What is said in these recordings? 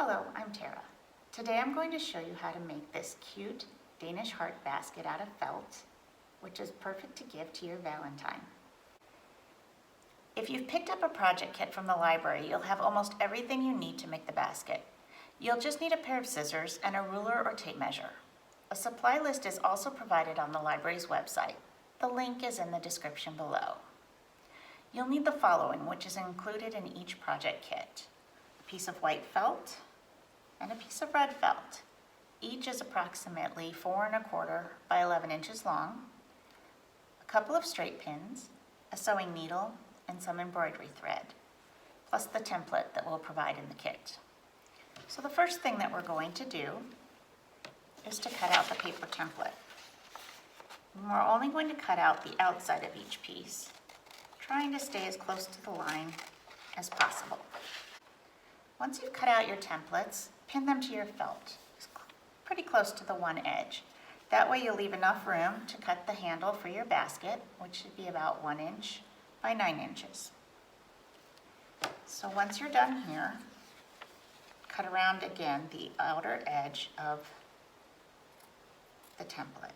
Hello, I'm Tara. Today I'm going to show you how to make this cute Danish heart basket out of felt, which is perfect to give to your Valentine. If you've picked up a project kit from the library, you'll have almost everything you need to make the basket. You'll just need a pair of scissors and a ruler or tape measure. A supply list is also provided on the library's website. The link is in the description below. You'll need the following, which is included in each project kit: a piece of white felt and a piece of red felt. Each is approximately 4 1/4 by 11 inches long, a couple of straight pins, a sewing needle, and some embroidery thread, plus the template that we'll provide in the kit. So the first thing that we're going to do is to cut out the paper template. And we're only going to cut out the outside of each piece, trying to stay as close to the line as possible. Once you've cut out your templates, pin them to your felt, pretty close to the one edge. That way you'll leave enough room to cut the handle for your basket, which should be about 1 inch by 9 inches. So once you're done here, cut around again the outer edge of the template.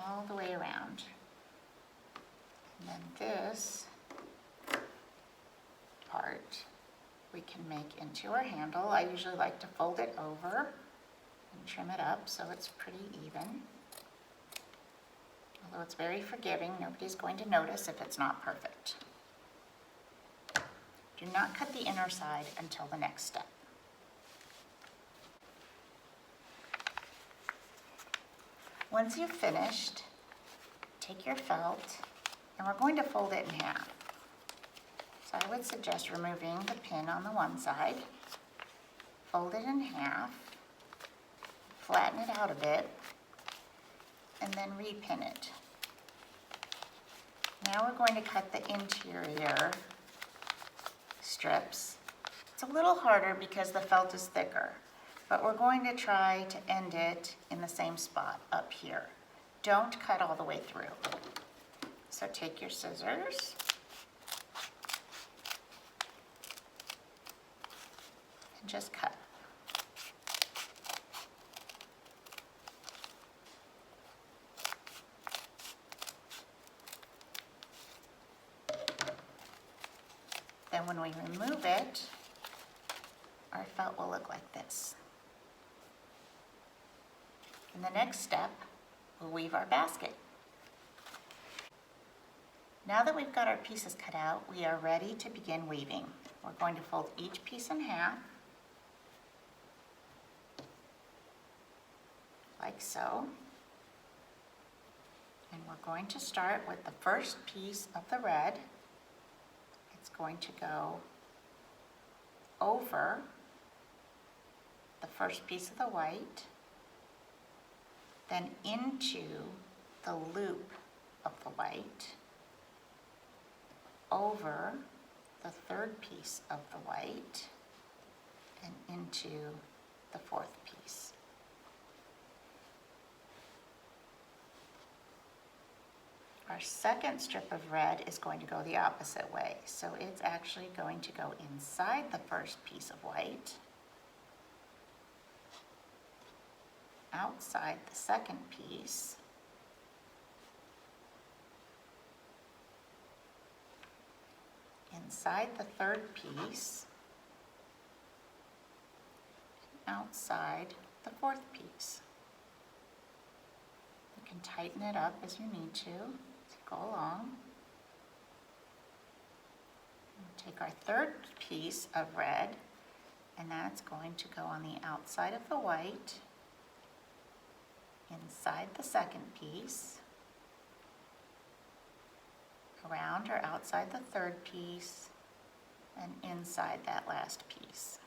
All the way around. And then this part we can make into our handle. I usually like to fold it over and trim it up so it's pretty even. Although it's very forgiving, nobody's going to notice if it's not perfect. Do not cut the inner side until the next step. Once you've finished, take your felt and we're going to fold it in half. So I would suggest removing the pin on the one side, fold it in half, flatten it out a bit, and then repin it. Now we're going to cut the interior strips. It's a little harder because the felt is thicker, but we're going to try to end it in the same spot up here. Don't cut all the way through. So take your scissors and just cut. Then when we remove it, our felt will look like this. In the next step, we'll weave our basket. Now that we've got our pieces cut out, we are ready to begin weaving. We're going to fold each piece in half, like so. And we're going to start with the first piece of the red. It's going to go over the first piece of the white, then into the loop of the white, over the third piece of the white, and into the fourth piece. Our second strip of red is going to go the opposite way, so it's actually going to go inside the first piece of white, outside the second piece, inside the third piece, and outside the fourth piece. You can tighten it up as you need to go along. We'll take our third piece of red, and that's going to go on the outside of the white, inside the second piece, around or outside the third piece, and inside that last piece.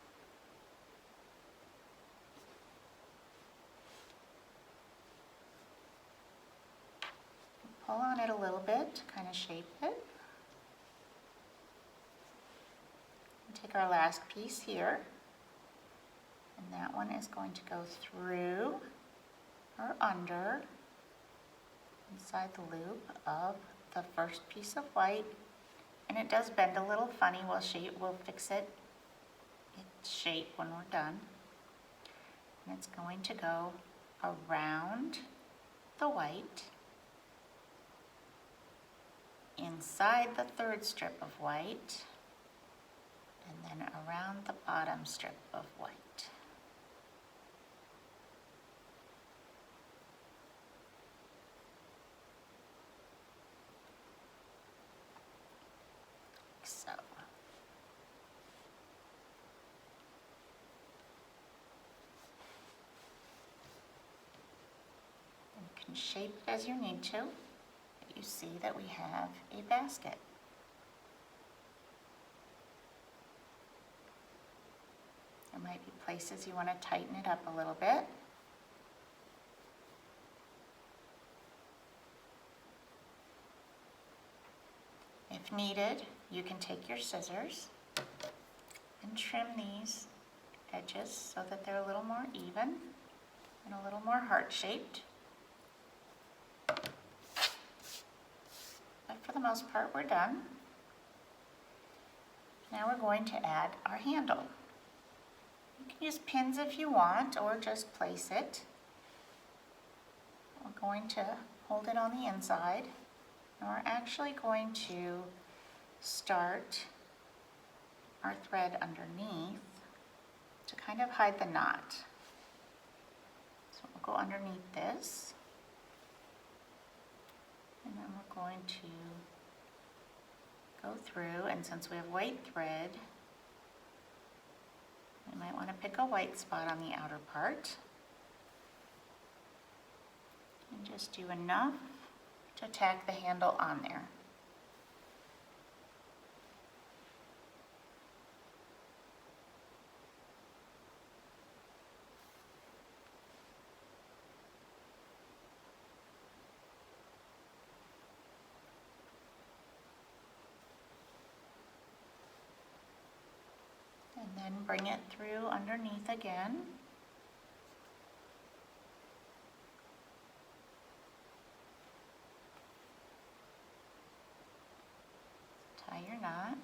Pull on it a little bit to kind of shape it. Take our last piece here And that one is going to go through or under inside the loop of the first piece of white. And it does bend a little funny. We'll fix its shape when we're done. And it's going to go around the white, inside the third strip of white, and then around the bottom strip of white. Like so. You can shape it as you need to, but you see that we have a basket. There might be places you want to tighten it up a little bit. If needed, you can take your scissors and trim these edges so that they're a little more even and a little more heart-shaped. But for the most part, we're done. Now we're going to add our handle. You can use pins if you want, or just place it. We're going to hold it on the inside, and we're actually going to start our thread underneath to kind of hide the knot. So we'll go underneath this, and then we're going to go through, and since we have white thread, we might want to pick a white spot on the outer part and just do enough to tack the handle on there. And then bring it through underneath again. Tie your knot.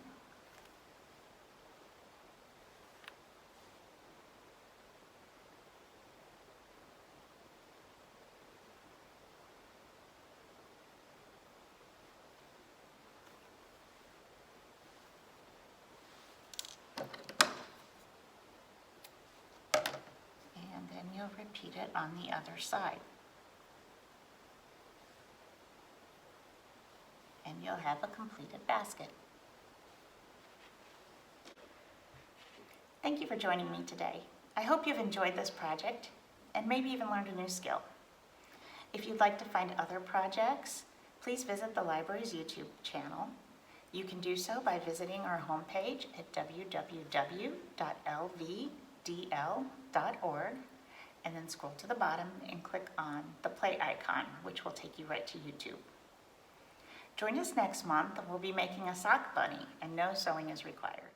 Then you'll repeat it on the other side. And you'll have a completed basket. Thank you for joining me today. I hope you've enjoyed this project and maybe even learned a new skill. If you'd like to find other projects, please visit the library's YouTube channel. You can do so by visiting our homepage at www.lvdl.org. and then scroll to the bottom and click on the play icon, which will take you right to YouTube. Join us next month. We'll be making a sock bunny, and no sewing is required.